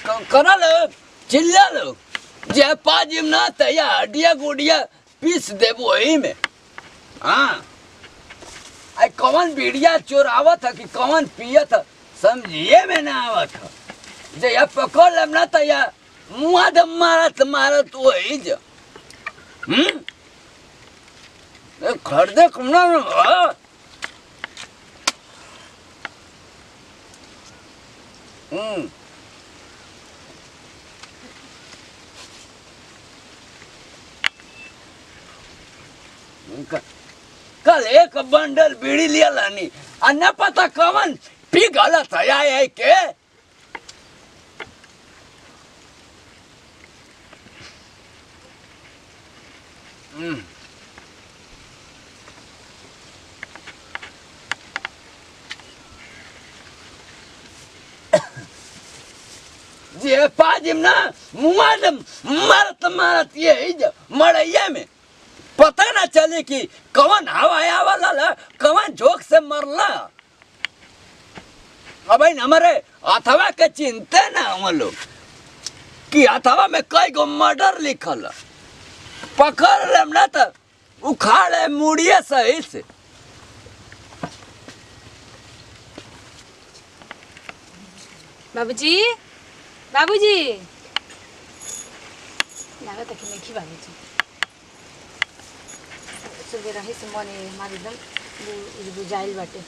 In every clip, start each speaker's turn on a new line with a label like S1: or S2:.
S1: करा लो चिल्ला लो जे पाजिम ना तया हड्डिया गुड़िया पीस देबो वही में। हाँ आई कौन बीड़िया चोरावत है कि कौन पियत है समझिए में ना आवत है। जे या पकड़ लेम ना तया मुँह दम मारत वही जो खरीदे कम ना कल एक बंडल बीड़ी लिया लानी अन्य पता कवन पी गलत है के जे पाजिम ना मुआदम मारत ये मड़ैया में पता ना चले कि कौन हवाया वाला कौन झोंक से मरला। अब हमारे अथवा के चिंते ना हम लोग कि अथवा में कई गो मर्डर लिखल पकड़ लेम ना तो उखाड़े मुड़िए सही से।
S2: बाबूजी बाबूजी लागत कि नहीं बाबूजी सुबह रही से मन हमारे एकदम बुझाइल बाटे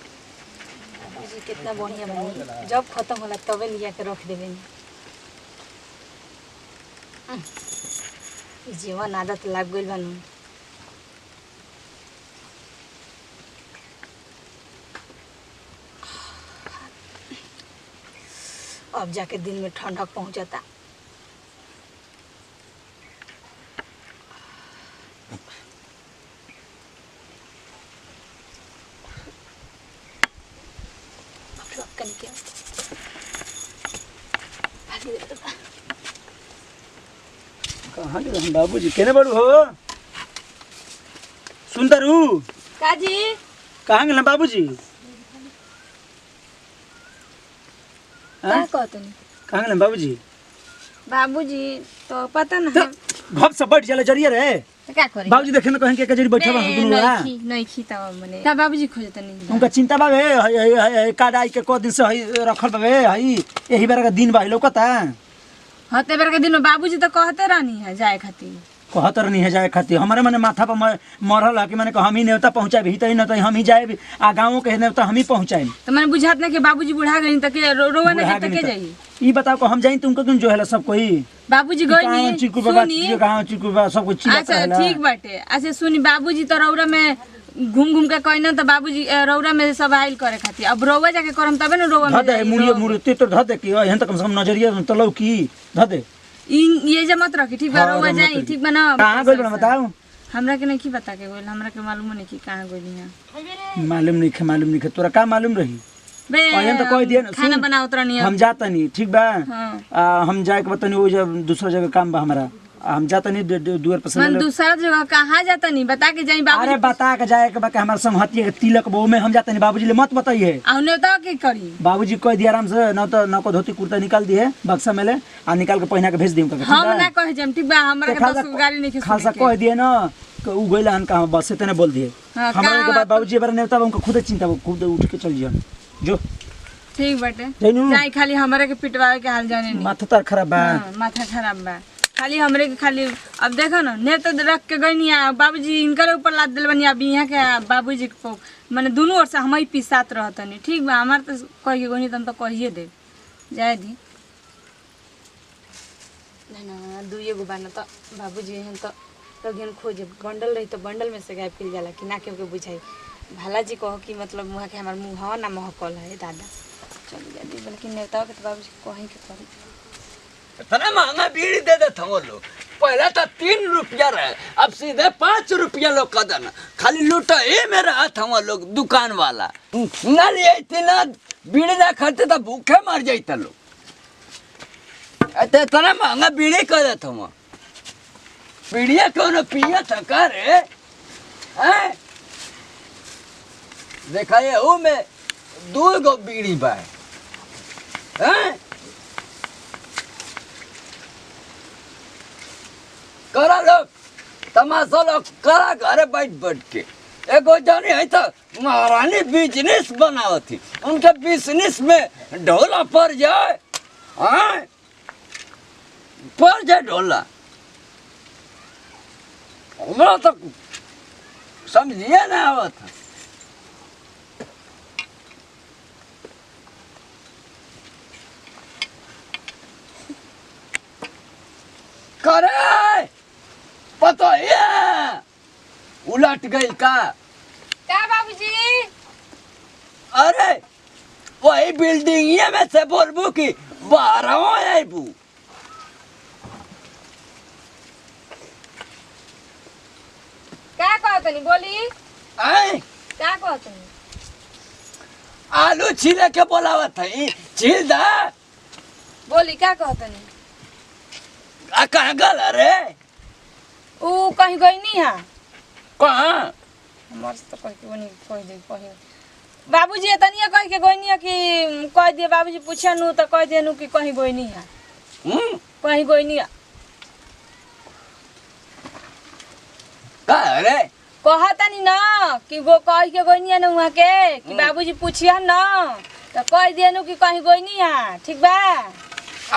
S2: बाबूजी कितना बढ़िया बनी जब खत्म होला तबे लिया के रख देवे जीवन आदत लग गई बनू। अब जाके दिन में ठंडक पहुंचता।
S3: कहाँ के बाबूजी केने बड़ू हो सुंदरू
S2: काजी
S3: कहाँ गेल बाबूजी
S2: का कहतनी
S3: कहाँ गेल बाबूजी
S2: बाबूजी तो पता ना
S3: भब से बैठ जाला जरिया रे
S2: तो क्या करे
S3: बाबूजी देखे ना कहीं के जरी बैठा बा
S2: नहीं खीता मने ता बाबूजी खोजतनी
S3: उनका चिंता बाबे काडाई के को दिन से रखल बाबे हई यही बार का दिन बा लौकता
S2: हते बेर के दिन में बाबूजी तो कहते रहनी है जाए खातिर
S3: कहतर नहीं है जाए खातिर हमारे मने माथा पर मरल है कि मैंने हम ही नेवता पहुंचाए भी तो नहीं हम ही जाए आ गाँव के नेवता हम ही पहुंचाए
S2: तो मैंने बुझात ना कि बाबूजी बुढ़ा गई तक रोवा ना तक जाई
S3: ई बताओ को हम जाई तुमको क्यों जो है सब कोई
S2: बाबूजी गई नहीं
S3: चिकू बाबा गाँव चिकू बाबा सब कुछ
S2: अच्छा ठीक बाटे अच्छा सुनी बाबूजी तो रौरा में घूम के कहना तो बाबूजी रौरा में सब आइल करे खातिर अब रौवा जाके करम तबे ना रौवा में
S3: धदे मुड़ियो मुड़ते तो धदे कि यहां तक कम से कम नजरिया तो लौ की धदे
S2: ये जे मत रखी ठीक बा रौवा जाई ठीक बा ना
S3: कहां गइल बा बताओ
S2: हमरा के नहीं की पता के गइल हमरा के मालूम नहीं कि कहां गइल है
S3: मालूम नहीं खे तोरा का मालूम रही
S2: बे
S3: तो कोई दिए
S2: खाना बनाओ तोरा नहीं
S3: हम जाता नहीं ठीक बा हम जाए के बतानी वो जब दूसरा जगह काम बा हमारा हम जाता नहीं दुआर पर
S2: मन दूसरा जगह कहां जाता नहीं बता के जाई बाबू
S3: अरे बता के जाए के बा के हमार संगहतिया के तिलक बो में हम जाता नहीं बाबूजी ले मत बताइए
S2: आउने तो के करी
S3: बाबूजी कह दिया आराम से न को धोती कुर्ता निकाल दिए बक्सा में ले आ निकाल के पहना के भेज दिम के
S2: हम ना कह जेम ठीक बा हमरा के बस गाड़ी नहीं
S3: खालसा कह दिए ना उ गइला हन कहां बस से तने बोल दिए हमारे के बाद बाबूजी बारे नेता उनको खुद चिंता खुद उठ के चल जियो जो
S2: ठीक बाटे जाई खाली हमरे के पिटवावे के हाल जाने नहीं
S3: माथा तर खराब बा
S2: माथा खराब बा खाली हमरे के खाली अब देखो ना नेता रख के गई बाबूजी इनकर ऊपर लाद दिल बनी अब यहाँ के बाबूजी के माने दोनों ओर से हम ही पिसात रहतनी ठीक बा हमार तो कह के गई तुम तो कहिए दे जाए दी ना दुइए गो बाना तो बाबूजी हैं तो गेन खोजे बंडल रही तो बंडल में से गाय पिल जाला कि ना के बुझाई भाला जी कहो कि मतलब मुँह के हमार मुँह हवा ना महकल है दादा चल जाती बल्कि नेता के तो बाबूजी कहीं के करी
S1: इतना महंगा बीड़ी दे देता हूँ लोग पहले तो 3 रुपया रहे अब सीधे 5 रुपया लोग का देना खाली लूटा ये में रहा था लोग दुकान वाला ना लिए थी ना बीड़ी ना खाते तो भूखे मर जाते लोग इतना महंगा बीड़ी कर देता हूँ पीड़िया कौन पिया था का रे हैं? देखा ये हूँ मैं 2 गो बीड़ी बा हैं? करा लोग तमाशा लोग करा घरे बैठ बैठ के एगो जानी है तो महारानी बिजनेस बनावत थी उनके बिजनेस में ढोला पड़ जाए हाँ पड़ जाए ढोला हमरा तो समझिए ना आवत करे पता है उलट गई का
S2: बाबूजी?
S1: अरे वही बिल्डिंग में से बोलबू की बारह आईबू
S2: क्या कहतनी बोली?
S1: आए
S2: क्या कहतनी?
S1: आलू छीले के बोलावत है छील दा
S2: बोली क्या कहतनी?
S1: आ कहाँ गल रे
S2: ऊ कहीं गई नहीं है
S1: कहाँ
S2: मस्त तो कह के नहीं कह दे कहीं बाबूजी तनिया कह के गई नहीं है कि कह दिए बाबूजी पूछे नु तो कह दे नु कि कहीं गई नहीं है कहीं गई नहीं है
S1: का रे
S2: कहतनी ना कि वो कह के गई नहीं है ना वहाँ के कि बाबूजी पूछिए ना तो कह दिए नु कि कहीं गई नहीं है ठीक बा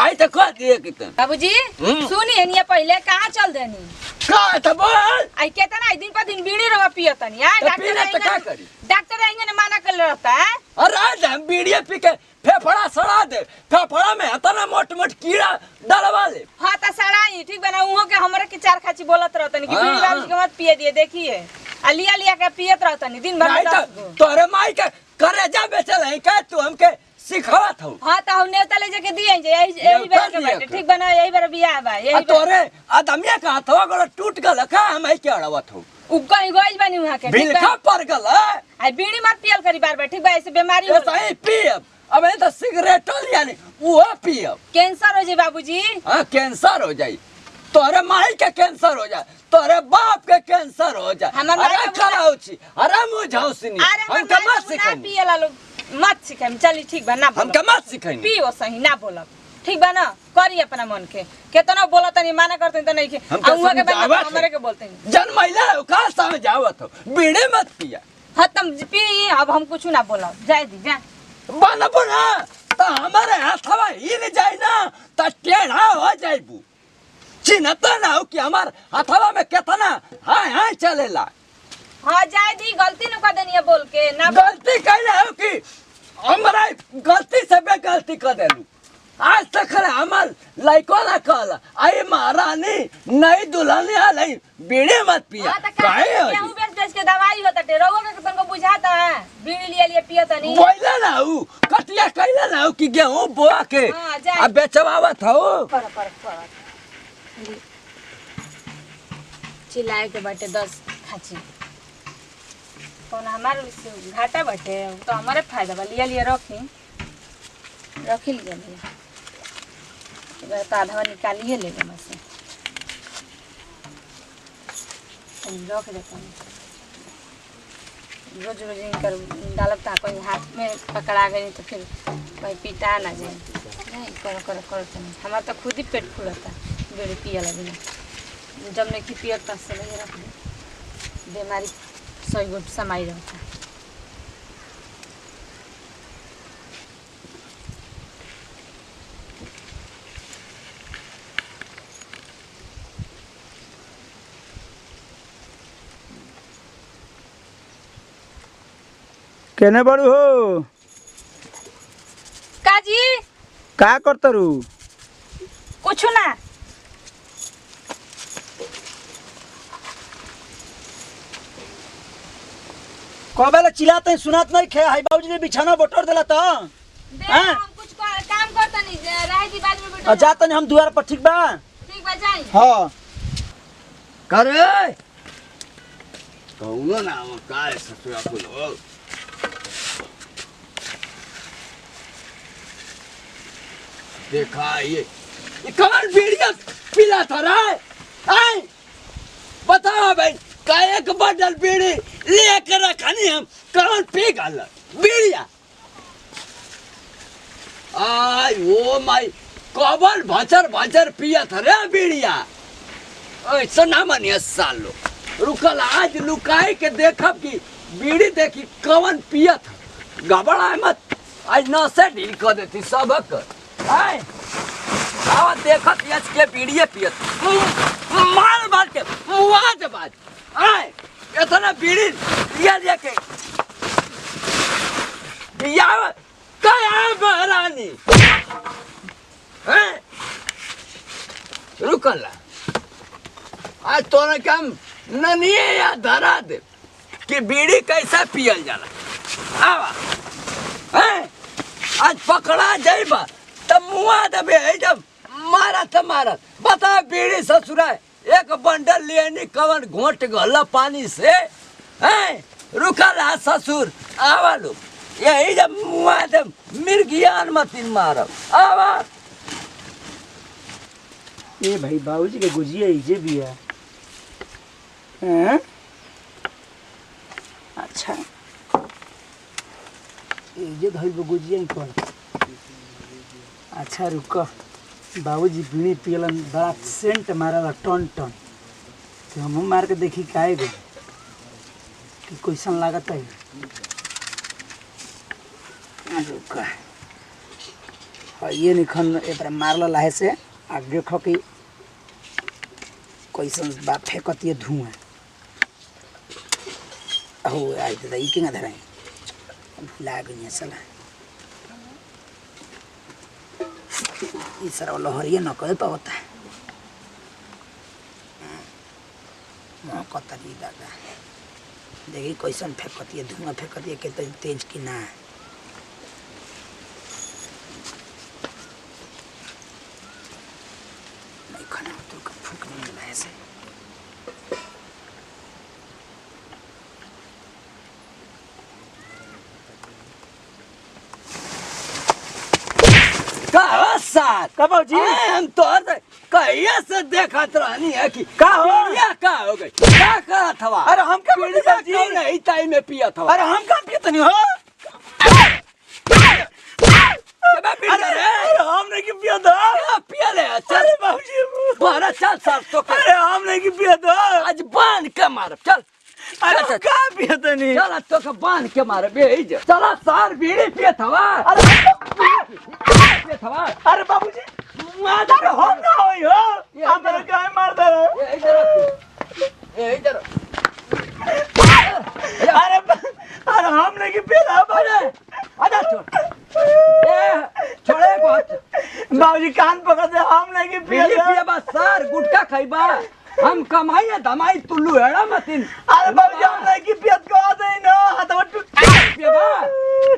S1: आई तो कह दिए कि तुम
S2: बाबूजी सुनिए नहीं पहले कहाँ चल देनी
S1: का तो बोल
S2: आई केतना दिन पर दिन बीड़ी रवा पियतनी आ
S1: तो पीना तो क्या करी
S2: डॉक्टर आएंगे ना माना कर रहता है
S1: अरे हम बीड़िया पी के फेफड़ा सड़ा दे फेफड़ा में इतना मोट मोट कीड़ा डलवा ले
S2: हाँ तो सड़ाई ठीक बना उहो के हमरे के चार खाची बोलत रहतनी कि बीड़ी बाबूजी के मत पिए दिए देखिए आ लिया लिया के पियत रहतनी दिन भर में 10 गो
S1: तोरे माई के करे जा बेचल है का तू हमके सिखावत हो
S2: हाँ तो हम नेवता ले जाके दिए जे यही बेर के बैठे ठीक बना यही बेर बियाह बा यही
S1: तोरे आदमिया का हाथवा गोड़ टूट गल का हम के अड़वत हो
S2: उ कहीं गइल बानी वहां के ठीक
S1: बिलखा
S2: बा
S1: पड़ गल
S2: आई बीड़ी मत पियल करी बार बार ठीक बा ऐसे बीमारी हो
S1: सही पियब अब ये तो सिगरेट यानी वो पियब
S2: कैंसर हो जाए बाबूजी
S1: हाँ कैंसर हो जाई तोरे माई के कैंसर हो जाए तोरे बाप के कैंसर हो जाए अरे कराऊ छी अरे मुझाउसनी हम के मत सिखाई
S2: पियला लोग मत सिखाई चली ठीक बा ना
S1: हम के मत सिखाई
S2: पियो सही ना बोलब ठीक बा ना करी अपना मन के केतना बोलत नहीं माना करते तो नहीं के अहुआ के बात हमरे के बोलते हैं
S1: जन महिला हो का समझावत हो बीड़े मत पिया
S2: खत्म पी अब हम कुछ ना बोलब जाए दी जा
S1: बनबो ना तो हमारे हाथवा हिल जाए ना तो टेढ़ा हो जाइबू चिन्हता ना हो कि हमार हाथवा में कितना हाय हाय चलेला
S2: हाँ जाए दी गलती न कर देनी है बोल के ना
S1: गलती कहले हो कि हमरा गलती से बे गलती कर देलू आज तक हमार लाइको ना कहला आई महारानी नई दुल्हन आले बीड़ी मत पिया काहे हो
S2: गेहूं बेच बेच के दवाई होता टे रोगो के तुमको बुझाता है बीड़ी लिए लिए पियता नहीं
S1: बोला ना हूँ कटिया कहला ना हूँ कि गेहूं बोआ के अब बेचवावत हो
S2: चिल्लाए के बाटे 10 खाची कौन हमारे घाटा बाटे तो हमारे फायदा बा लिया लिया रखी लिया तो आधा निकालिए ले गए से रख देता हूँ रोज रोज इनकर डालब था कहीं हाथ में पकड़ा गई तो फिर भाई पिटा ना जाए नहीं करो करो करो तो नहीं हमारा तो खुद ही पेट फूलता बेड़ी पिया लगी जब नहीं कि पियर तब से नहीं रख दे बीमारी सही गो समाई रहता
S3: केने बड़ू हो
S2: काजी
S3: का करतरू
S2: कुछ ना
S3: कबेला चिल्लाते सुनात नहीं खे हाई बाबूजी ने बिछाना बटोर देला तो
S2: हम कुछ काम करता नहीं रह दी बाद में बैठो
S3: जा तनी हम दुआर पर ठीक बा
S2: जाई
S3: हां
S1: करे कहूँ ना वो काय ससुरा को लोग देखा ये कौन बीड़िया पिला था रे काहे के बंडल बीड़ी लेकर रखनी हम कौन पी गल बीड़िया आई ओ माई कबल भचर पियत रे बीड़िया ऐसा ना मानिए सालो रुकल आज लुकाई के देखब कि बीड़ी देखी कौन पियत गबड़ा मत आज न से ढील कर देती सबक आए आवा देखत यस के बीड़िए पियत मार मार के मुआ दे बात आए इतना बीड़ी लिया लेके बिया कया बहरानी हैं रुकल आज तोरा काम ननिए या धरा दे कि बीड़ी कैसा पियल जाला आवा हैं आज पकड़ा जाइबा तब मुआ दबे जब मारा त मारा बता बीड़ी ससुरा एक बंडल लेनी कवन घोट गल पानी से हैं रुकल ससुर आवा लो यही जब मुआ दब मिर्गियान मतीन मारब आवा
S3: ए भाई बाबूजी के गुजिया इजे भी है हैं अच्छा इजे धई गुजिया ही कौन अच्छा रुको बाबूजी बीड़ी पियलन बड़ा सेंट मारला टन टन तो हम मार के देखी काहे गो कि कैसन लागत है रुको हाँ ये निखन एक मारला लाहे से आ देखो कि कैसन बा फेंकतिए धुआं हो आई दादा ई के धराई भुला गई साला ई सारा लहरिया न करे पावता मोह कतरी दादा देखी कैसन फेंकतिए धुआं फेंकतिए कितना तेज की ना नहीं खाना तो का फूकने लगा ऐसे
S1: बाबूजी हम तो कहिए से देखत रहनी है कि
S3: का हो
S1: का हो गई क्या करत हवा
S3: अरे हम का बाबूजी
S1: नहीं टाइम में पियत हवा
S3: अरे हम का पियत नहीं हो
S1: अरे
S3: हम नहीं की पियत हो
S1: पिया ले चल
S3: बाबूजी
S1: बारह चल सर तो
S3: अरे हम नहीं की पियत हो
S1: आज बांध के मार चल
S3: अरे का पियत नहीं
S1: चल तो के बांध के मार बेज चला सार बीड़ी पियत हवा
S3: अरे
S1: पियत हवा
S3: अरे बाबूजी अरे हम ना होई हो आप मेरे काय मार दे
S1: ये इधर
S3: अरे अरे हम नहीं की पियत हो
S1: अरे आजा छोड़ छोड़े को
S3: बाबूजी कान पकड़ दे हम नहीं की
S1: बीड़ी
S3: पियत
S1: पिए बस सार गुटका खाइबा हम कमाइए धमाई तुल्लू हेड़ा मतिन
S3: अरे बाबूजी हम नहीं की पियत को दे ना हथवा टूट
S1: पिएबा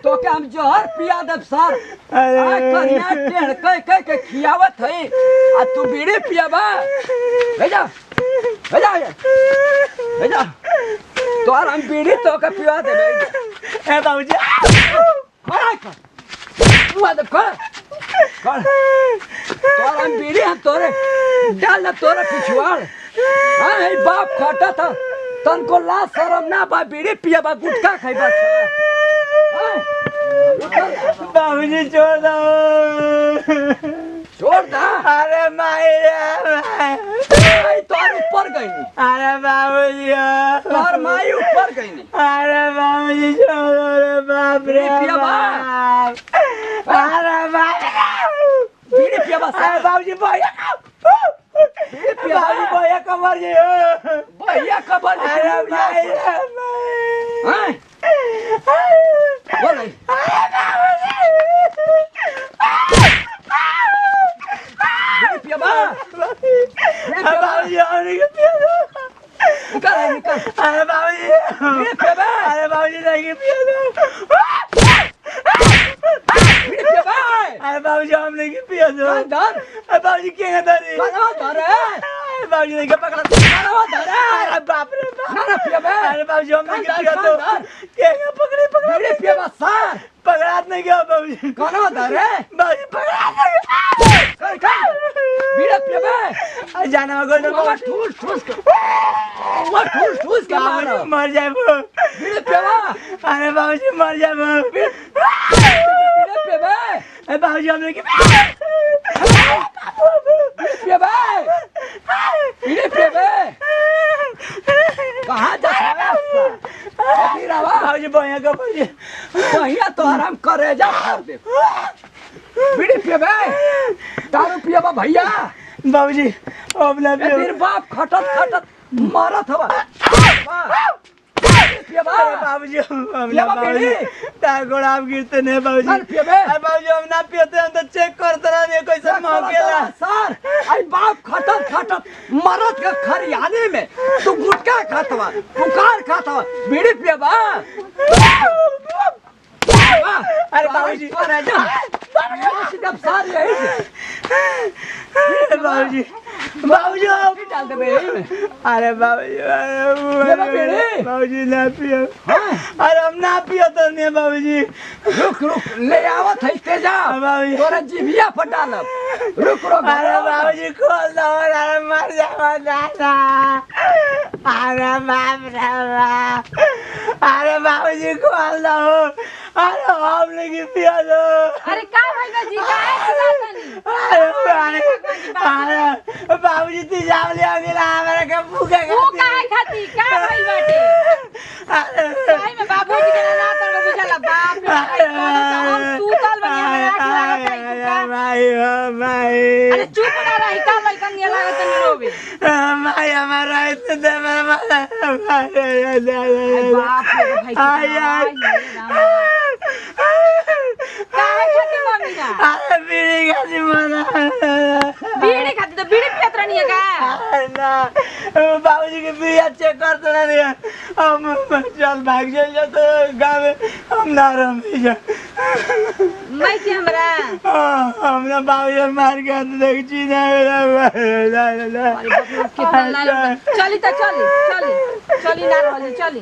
S1: तो के हम जहर पिया देब सर आ करिया टेढ़ कह के खियावत है आ तू बीड़ी पिएबा भेजा तोर हम बीड़ी तो के पिया देबे
S3: ए बाबूजी
S1: खड़ा कर मुआ दे कर तोर हम बीड़ी हम तोरे डाल दे तोरे पिछुआड़ हाँ हे बाप खटा था तन को ला शरम ना बा बीड़ी पिएबा गुटखा खाइबा
S3: बाबूजी छोड़ दो
S1: छोड़ दा
S3: अरे माई
S1: तोर ऊपर गई
S3: अरे बाबूजी
S1: तोर माई ऊपर गई
S3: अरे बाबूजी छोड़ दो रे बाप रे बाप अरे
S1: बीड़ी पिएबा
S3: अरे बाबूजी भैया बाबूजी भैया कमर जी
S1: भैया कबर
S3: अरे भाई
S1: हैं बोल बीड़ी पिएबा
S3: बाबूजी आने के पिया
S1: निकल
S3: अरे बाबूजी
S1: बीड़ी पिएबा
S3: अरे बाबूजी नहीं पिया
S1: बीड़ी पिएबा
S3: अरे बाबूजी हम नहीं पिया
S1: धर
S3: अरे बाबूजी क्या धरे
S1: धर
S3: बाबूजी बाबूजी नहीं के पकड़ा
S1: कौन धरे
S3: अरे बाप रे बाप
S1: ना पिया बे
S3: अरे बाबूजी हम नहीं
S1: कान
S3: किया
S1: धर,
S3: तो
S1: कान
S3: के पकड़े पकड़ा
S1: बीड़ी पिया बा सर
S3: पकड़ात नहीं गया बाबूजी
S1: कौन धरे
S3: बाबूजी पकड़ात नहीं
S1: कर कर बीड़ी पिया बे
S3: आ जाना में गोल
S1: मामा ठूस ठूस के मामा ठूस ठूस के मारो
S3: मर जाए वो
S1: बीड़ी पिया बा
S3: अरे बाबूजी मर जाए वो
S1: बीड़ी पिया बे
S3: अरे बाबूजी हम नहीं
S1: पिया बे बीड़ी पिया बे कहाँ जा अभी रवा
S3: बाबूजी बढ़िया का बाबूजी
S1: बढ़िया तो आराम करे जा फाड़ दे बीड़ी पिया बे दारू पिया बा भैया
S3: बाबूजी अब ना
S1: ए तेरे बाप खटत खटत मारत हवा पिया बा
S3: अरे बाबूजी हम
S1: पिया
S3: ना
S1: बा
S3: बाबूजी
S1: बीड़ी
S3: तार गोड़ आप गिरते नहीं बाबूजी
S1: चल पिया बे
S3: अरे बाबूजी हम ना पियते हम तो चेक करते रहे कैसे मौकेला
S1: सर आई बाप खटत खटत मरत के खरियाने में तू गुटका खातवा पुकार खातवा बीड़ी पिया बा
S3: अरे बाबूजी
S1: जब सार यही
S3: बाबूजी बाबूजी
S1: डाल दे बे
S3: अरे बाबूजी
S1: ये बा बीड़ी
S3: बाबूजी ना पियो
S1: हाँ
S3: अरे हम ना पियो तो नहीं बाबूजी
S1: रुक रुक ले आवत है तेजा
S3: बाबूजी
S1: तोरा जीभिया पर डालब रुक रुक
S3: अरे बाबूजी खोल दो अरे मर जाओ दादा अरे बाप रे बाप अरे बाबूजी खोल दो अरे हम नहीं पिया दो
S2: अरे का भइल जी काहे चिल्लातनी
S3: अरे बाबूजी तू जाम ले मिला हमारे के भूखे
S2: तू काहे खाती का भइल बाटे
S3: अरे
S2: काहे में बाबूजी के ना तर बुझला बाप रे हम सूतल बनी हमरा आँख लागत है का
S3: भाई भाई
S2: अरे चुप ना रही का लइकन ये लागत नहीं रोबे
S3: भाई हमारा इतने दे मेरा भाई
S2: बाप रे भाई
S3: आई, आई।
S2: काहे खाती मम्मी ना
S3: अरे बीड़ी का जीवन
S2: बीड़ी खाती तो बीड़ी पियत रहनी है का
S3: ना बाबूजी के बीड़ी चेक करते रहे हम चल भाग जाए तो गाँव में हम ना रही जा
S2: मैं के हमरा
S3: हमने बाबूजी मार के हाथ देख चीना
S2: चली तो चली ना रहली चली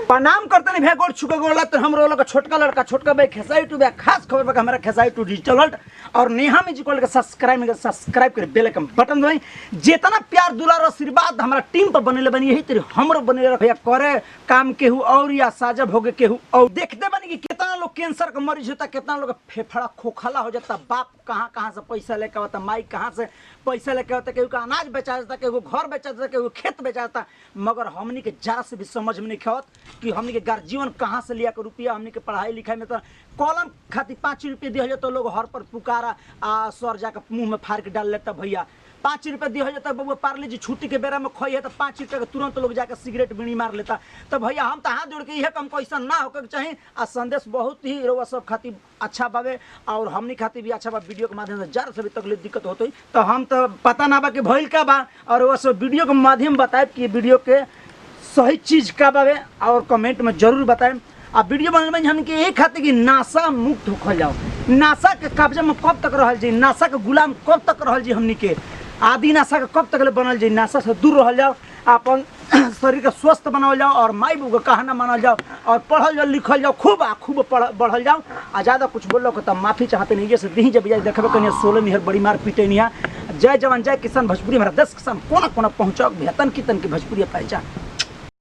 S1: प्रणाम करते नहीं भैया गोड़ छुके गोड़ तो हम रोल का छोटका लड़का छोटका भाई खेसाई टू भैया खास खबर बा हमारा खेसाई टू डिजिटल वर्ल्ड और नेहा में जी को सब्सक्राइब कर बेल आइकन बटन दबाई जितना प्यार दुलार और आशीर्वाद हमारा टीम पर बनेले बनी यही तेरे हमरो बनेले रख भैया करे काम केहू और या साजब होगे केहू और देखते बनी कि कितना लोग कैंसर का मरीज होता कितना लोग फेफड़ा खोखला हो जाता बाप कहाँ से पैसा लेके आता माई कहाँ से पैसा लेके आता केहू का अनाज बेचा जाता केहू घर बेचा जाता केहू खेत बेचा जाता मगर हमनी के जरा से भी समझ में नहीं आवत कि हमनी के गार्जियन कहाँ से लिया के रुपया हमनी के पढ़ाई लिखाई में तो कॉलम खातिर 5 रुपये दिया जाता लोग हर पर पुकारा आ सर जाकर मुंह में फाड़ के डाल लेता भैया 5 रुपये दिया जाता बबुआ पार्ले जी छुट्टी के बेरा में खोई है तो 5 रुपये के तुरंत लोग जाकर सिगरेट बीड़ी मार लेता तो भैया हम तो हाथ जोड़ के यह कम कैसा ना होकर चाहिए आ संदेश बहुत ही रउआ सब खातिर अच्छा बावे और हमनी खातिर भी अच्छा बा वीडियो के माध्यम से जरा से भी तकलीफ दिक्कत होती तो हम तो पता ना बा कि भइल का बा और वह सब वीडियो के माध्यम बताए कि वीडियो के सही चीज का बावे और कमेंट में जरूर बताएं आ वीडियो बनल में हम के एक खातिर कि नासा मुक्त होखल जाओ नासा के कब्जा में कब तक रहल जी नासा के गुलाम कब तक रहल जी हमनी के आदि नासा के कब तक ले बनल जी नासा से दूर रहल जाओ अपन शरीर के स्वस्थ बनावल जाओ और माई बाबू के कहना मानल जाओ और पढ़ल जाओ लिखल जाओ खूब बढ़ल जाओ आ ज़्यादा कुछ बोलो तो माफ़ी चाहते नहीं जैसे दी जब देखबे कहीं 16 निहर बड़ी मार पीटे नहीं जय जवान जय किसान भोजपुरी हमारा 10 किसान कोना कोना पहुँचाओ बेहतन की तन की भोजपुरी पहचान